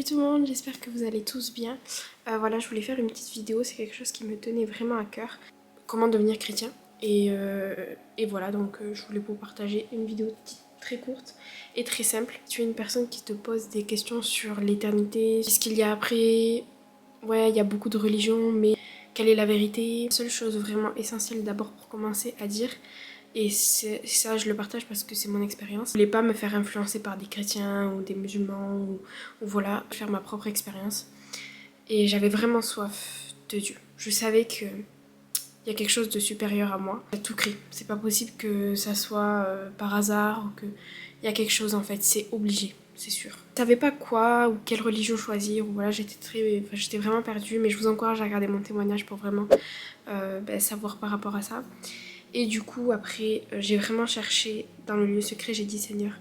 Salut tout le monde, j'espère que vous allez tous bien. Voilà, je voulais faire une petite vidéo, c'est quelque chose qui me tenait vraiment à cœur. Comment devenir chrétien. Et voilà, donc je voulais vous partager une vidéo très courte et très simple. Si tu es une personne qui te pose des questions sur l'éternité, ce qu'il y a après, ouais, il y a beaucoup de religions, mais quelle est la vérité? La seule chose vraiment essentielle d'abord pour commencer à dire, et ça je le partage parce que c'est mon expérience. Je voulais pas me faire influencer par des chrétiens ou des musulmans ou voilà, faire ma propre expérience. Et j'avais vraiment soif de Dieu. Je savais que il y a quelque chose de supérieur à moi. À tout cri. C'est pas possible que ça soit par hasard ou que il y a quelque chose en fait. C'est obligé, c'est sûr. Je savais pas quoi ou quelle religion choisir ou voilà, j'étais vraiment perdue. Mais je vous encourage à regarder mon témoignage pour vraiment savoir par rapport à ça. Et du coup après j'ai vraiment cherché dans le lieu secret. J'ai dit Seigneur,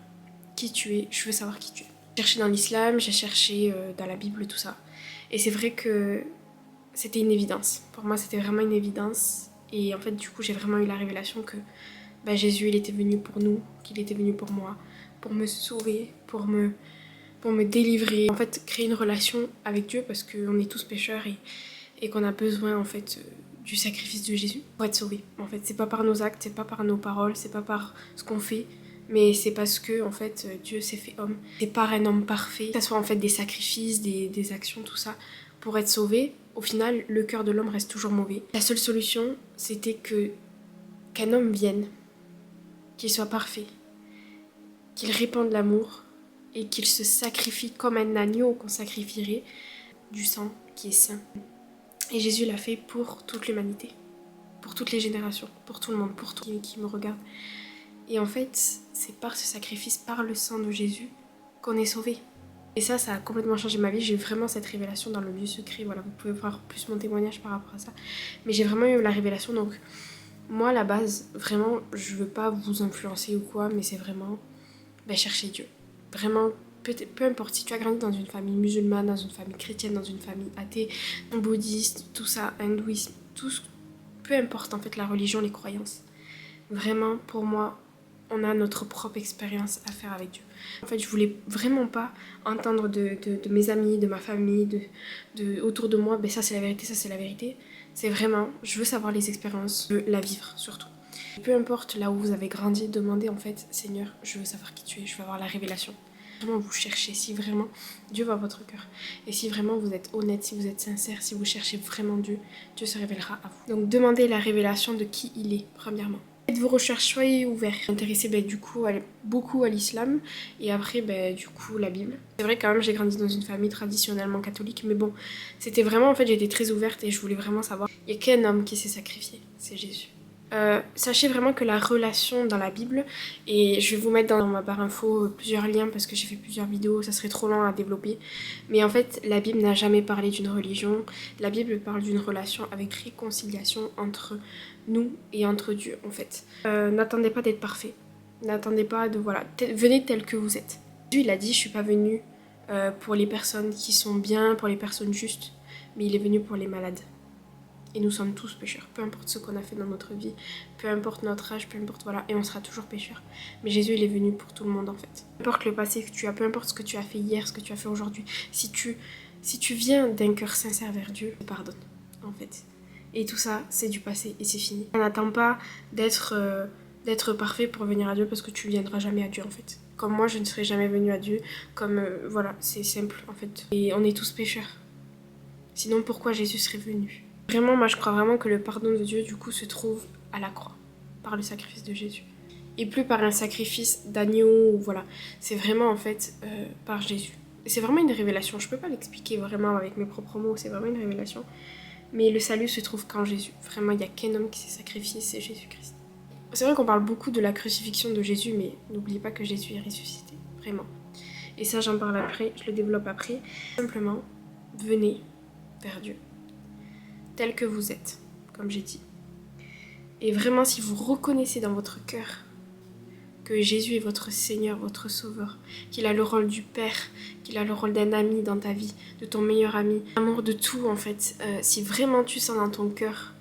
qui tu es, je veux savoir qui tu es. J'ai cherché dans l'islam, j'ai cherché dans la Bible, tout ça. Et c'est vrai que c'était une évidence. Pour moi, c'était vraiment une évidence. Et en fait, du coup, j'ai vraiment eu la révélation que Jésus, il était venu pour nous, qu'il était venu pour moi, pour me sauver, pour me délivrer. En fait, créer une relation avec Dieu parce qu'on est tous pécheurs et qu'on a besoin, en fait, du sacrifice de Jésus pour être sauvé. En fait, c'est pas par nos actes, c'est pas par nos paroles, c'est pas par ce qu'on fait, mais c'est parce que en fait Dieu s'est fait homme. C'est par un homme parfait, que ça soit en fait des sacrifices, des actions, tout ça, pour être sauvé. Au final, le cœur de l'homme reste toujours mauvais. La seule solution, c'était qu'un homme vienne, qu'il soit parfait, qu'il répande l'amour et qu'il se sacrifie comme un agneau qu'on sacrifierait du sang qui est saint. Et Jésus l'a fait pour toute l'humanité, pour toutes les générations, pour tout le monde, pour tout qui me regarde. Et en fait, c'est par ce sacrifice, par le sang de Jésus, qu'on est sauvé. Et ça a complètement changé ma vie. J'ai eu vraiment cette révélation dans le lieu secret. Voilà, vous pouvez voir plus mon témoignage par rapport à ça. Mais j'ai vraiment eu la révélation. Donc, moi, à la base, vraiment, je veux pas vous influencer ou quoi, mais c'est vraiment chercher Dieu. Vraiment, peu importe si tu as grandi dans une famille musulmane, dans une famille chrétienne, dans une famille athée, bouddhiste, tout ça, hindouisme, tout, peu importe en fait la religion, les croyances. Vraiment, pour moi, on a notre propre expérience à faire avec Dieu. En fait, je voulais vraiment pas entendre de mes amis, de ma famille, autour de moi, ça c'est la vérité, ça c'est la vérité. C'est vraiment, je veux savoir les expériences, je veux la vivre surtout. Peu importe là où vous avez grandi, demandez en fait, Seigneur, je veux savoir qui tu es, je veux avoir la révélation. Vraiment vous cherchez, si vraiment Dieu va à votre cœur. Et si vraiment vous êtes honnête, si vous êtes sincère, si vous cherchez vraiment Dieu, Dieu se révélera à vous. Donc demandez la révélation de qui il est, premièrement. Faites vos recherches, soyez ouverts. Intéressez du coup beaucoup à l'islam et après du coup la Bible. C'est vrai quand même j'ai grandi dans une famille traditionnellement catholique, mais bon, c'était vraiment en fait j'étais très ouverte et je voulais vraiment savoir. Il n'y a qu'un homme qui s'est sacrifié, c'est Jésus. Sachez vraiment que la relation dans la Bible, et je vais vous mettre dans ma barre info plusieurs liens parce que j'ai fait plusieurs vidéos, ça serait trop long à développer, mais en fait la Bible n'a jamais parlé d'une religion, la Bible parle d'une relation avec réconciliation entre nous et entre Dieu en fait. N'attendez pas d'être parfait, n'attendez pas de voilà, venez tel que vous êtes. Dieu il a dit je suis pas venu pour les personnes qui sont bien, pour les personnes justes, mais il est venu pour les malades. Et nous sommes tous pécheurs, peu importe ce qu'on a fait dans notre vie, peu importe notre âge, peu importe, voilà, et on sera toujours pécheurs. Mais Jésus, il est venu pour tout le monde en fait. Peu importe le passé que tu as, peu importe ce que tu as fait hier, ce que tu as fait aujourd'hui, si tu viens d'un cœur sincère vers Dieu, il pardonne en fait. Et tout ça, c'est du passé et c'est fini. On n'attend pas d'être parfait pour venir à Dieu parce que tu viendras jamais à Dieu en fait. Comme moi, je ne serai jamais venue à Dieu, comme voilà, c'est simple en fait. Et on est tous pécheurs. Sinon, pourquoi Jésus serait venu ? Vraiment, moi je crois vraiment que le pardon de Dieu du coup se trouve à la croix, par le sacrifice de Jésus. Et plus par un sacrifice d'agneau, voilà. C'est vraiment en fait par Jésus. C'est vraiment une révélation, je peux pas l'expliquer vraiment avec mes propres mots, c'est vraiment une révélation. Mais le salut se trouve qu'en Jésus. Vraiment, il n'y a qu'un homme qui s'est sacrifié, c'est Jésus-Christ. C'est vrai qu'on parle beaucoup de la crucifixion de Jésus, mais n'oubliez pas que Jésus est ressuscité, vraiment. Et ça j'en parle après, je le développe après. Simplement, venez vers Dieu. Tel que vous êtes, comme j'ai dit. Et vraiment, si vous reconnaissez dans votre cœur que Jésus est votre Seigneur, votre Sauveur, qu'il a le rôle du Père, qu'il a le rôle d'un ami dans ta vie, de ton meilleur ami, l'amour de tout en fait, si vraiment tu sens dans ton cœur,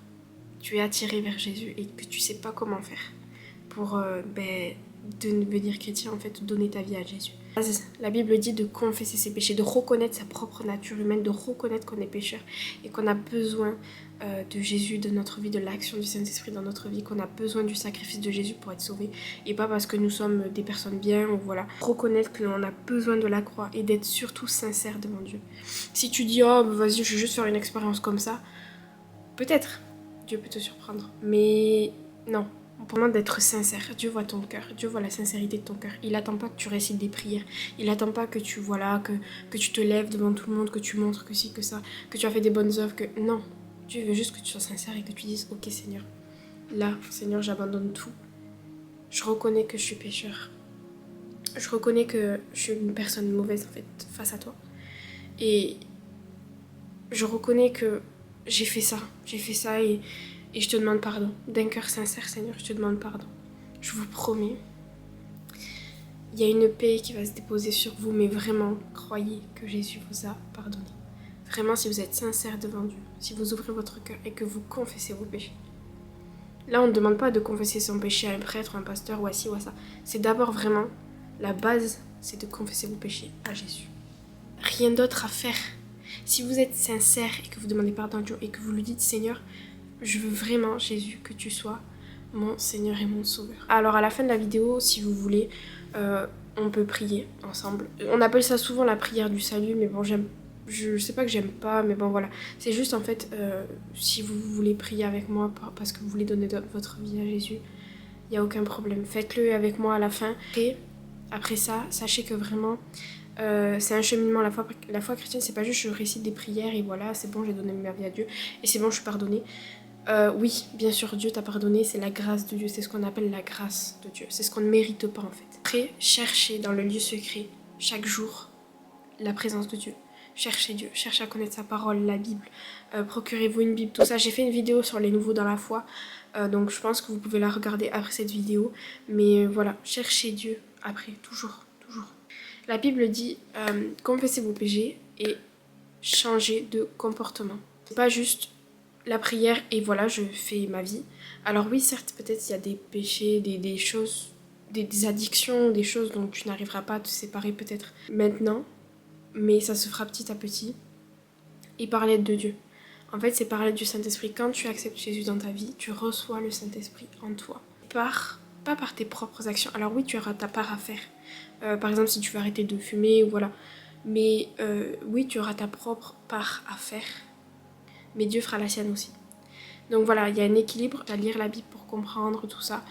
tu es attiré vers Jésus et que tu sais pas comment faire pour devenir chrétien en fait, donner ta vie à Jésus. La Bible dit de confesser ses péchés, de reconnaître sa propre nature humaine, de reconnaître qu'on est pécheur et qu'on a besoin de Jésus dans notre vie, de l'action du Saint-Esprit dans notre vie, qu'on a besoin du sacrifice de Jésus pour être sauvé et pas parce que nous sommes des personnes bien ou voilà. Reconnaître que l'on a besoin de la croix et d'être surtout sincère devant Dieu. Si tu dis oh vas-y je vais juste faire une expérience comme ça, peut-être Dieu peut te surprendre, mais non. Pour moi d'être sincère, Dieu voit ton cœur, Dieu voit la sincérité de ton cœur. Il attend pas que tu récites des prières, il attend pas que tu que tu te lèves devant tout le monde, que tu montres que si, que ça, que tu as fait des bonnes œuvres, que non. Dieu veut juste que tu sois sincère et que tu dises ok Seigneur, là Seigneur j'abandonne tout. Je reconnais que je suis pécheur. Je reconnais que je suis une personne mauvaise en fait face à toi. Et je reconnais que j'ai fait ça et je te demande pardon. D'un cœur sincère, Seigneur, je te demande pardon. Je vous promets, il y a une paix qui va se déposer sur vous, mais vraiment, croyez que Jésus vous a pardonné. Vraiment, si vous êtes sincère devant Dieu, si vous ouvrez votre cœur et que vous confessez vos péchés. Là, on ne demande pas de confesser son péché à un prêtre ou un pasteur ou à ci ou à ça. C'est d'abord vraiment, la base, c'est de confesser vos péchés à Jésus. Rien d'autre à faire. Si vous êtes sincère et que vous demandez pardon à Dieu et que vous lui dites Seigneur, je veux vraiment, Jésus, que tu sois mon Seigneur et mon Sauveur. Alors à la fin de la vidéo, si vous voulez, on peut prier ensemble. On appelle ça souvent la prière du salut, mais bon, je sais pas que j'aime pas, mais bon voilà. C'est juste en fait, si vous voulez prier avec moi parce que vous voulez donner votre vie à Jésus, il n'y a aucun problème. Faites-le avec moi à la fin. Et après ça, sachez que vraiment, c'est un cheminement. La foi chrétienne, c'est pas juste je récite des prières et voilà, c'est bon, j'ai donné ma vie à Dieu et c'est bon, je suis pardonnée. Oui, bien sûr, Dieu t'a pardonné, c'est la grâce de Dieu, c'est ce qu'on appelle la grâce de Dieu, c'est ce qu'on ne mérite pas en fait. Après, cherchez dans le lieu secret, chaque jour, la présence de Dieu. Cherchez Dieu, cherchez à connaître sa parole, la Bible, procurez-vous une Bible, tout ça. J'ai fait une vidéo sur les nouveaux dans la foi, donc je pense que vous pouvez la regarder après cette vidéo. Mais voilà, cherchez Dieu après, toujours, toujours. La Bible dit, confessez vos péchés et changez de comportement. C'est pas juste la prière et voilà je fais ma vie. Alors oui certes peut-être il y a des péchés, des choses, des addictions, des choses dont tu n'arriveras pas à te séparer peut-être maintenant, mais ça se fera petit à petit. Et parler de Dieu. En fait c'est parler du Saint-Esprit. Quand tu acceptes Jésus dans ta vie, tu reçois le Saint-Esprit en toi. Pas par tes propres actions. Alors oui tu auras ta part à faire. Par exemple si tu veux arrêter de fumer, voilà. Mais oui tu auras ta propre part à faire. Mais Dieu fera la sienne aussi. Donc voilà, il y a un équilibre à lire la Bible pour comprendre tout ça.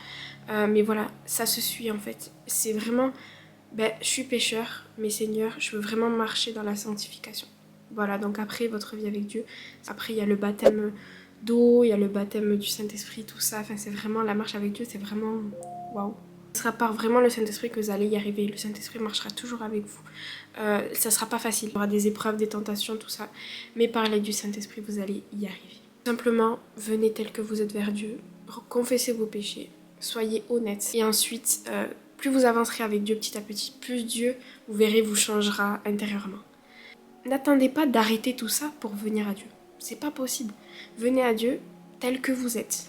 Mais voilà, ça se suit en fait. C'est vraiment, je suis pécheur, mais Seigneur, je veux vraiment marcher dans la sanctification. Voilà, donc après votre vie avec Dieu, après il y a le baptême d'eau, il y a le baptême du Saint-Esprit, tout ça. Enfin, c'est vraiment la marche avec Dieu, c'est vraiment waouh. Ce sera par vraiment le Saint-Esprit que vous allez y arriver. Le Saint-Esprit marchera toujours avec vous. Ça sera pas facile. Il y aura des épreuves, des tentations, tout ça. Mais par l'aide du Saint-Esprit, vous allez y arriver. Simplement, venez tel que vous êtes vers Dieu. Confessez vos péchés. Soyez honnêtes. Et ensuite, plus vous avancerez avec Dieu petit à petit, plus Dieu, vous verrez, vous changera intérieurement. N'attendez pas d'arrêter tout ça pour venir à Dieu. C'est pas possible. Venez à Dieu tel que vous êtes.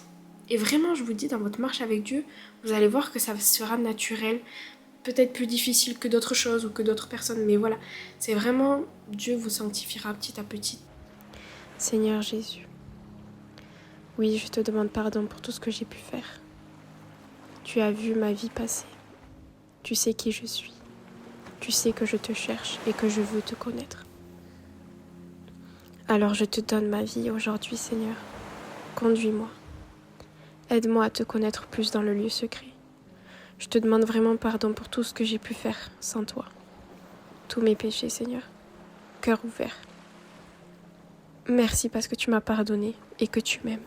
Et vraiment, je vous dis, dans votre marche avec Dieu, vous allez voir que ça sera naturel, peut-être plus difficile que d'autres choses ou que d'autres personnes, mais voilà, c'est vraiment, Dieu vous sanctifiera petit à petit. Seigneur Jésus, oui, je te demande pardon pour tout ce que j'ai pu faire. Tu as vu ma vie passer. Tu sais qui je suis. Tu sais que je te cherche et que je veux te connaître. Alors je te donne ma vie aujourd'hui, Seigneur. Conduis-moi. Aide-moi à te connaître plus dans le lieu secret. Je te demande vraiment pardon pour tout ce que j'ai pu faire sans toi. Tous mes péchés, Seigneur. Cœur ouvert. Merci parce que tu m'as pardonné et que tu m'aimes.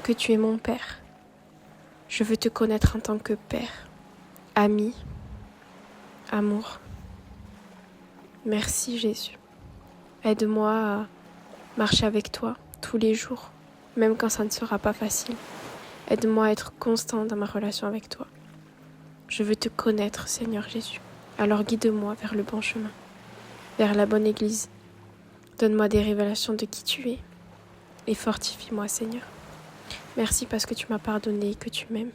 Que tu es mon Père. Je veux te connaître en tant que Père, ami, amour. Merci Jésus. Aide-moi à marcher avec toi tous les jours, même quand ça ne sera pas facile. Aide-moi à être constant dans ma relation avec toi. Je veux te connaître, Seigneur Jésus. Alors guide-moi vers le bon chemin, vers la bonne église. Donne-moi des révélations de qui tu es et fortifie-moi, Seigneur. Merci parce que tu m'as pardonné et que tu m'aimes.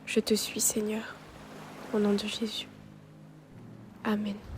Je te suis, Seigneur, au nom de Jésus. Amen.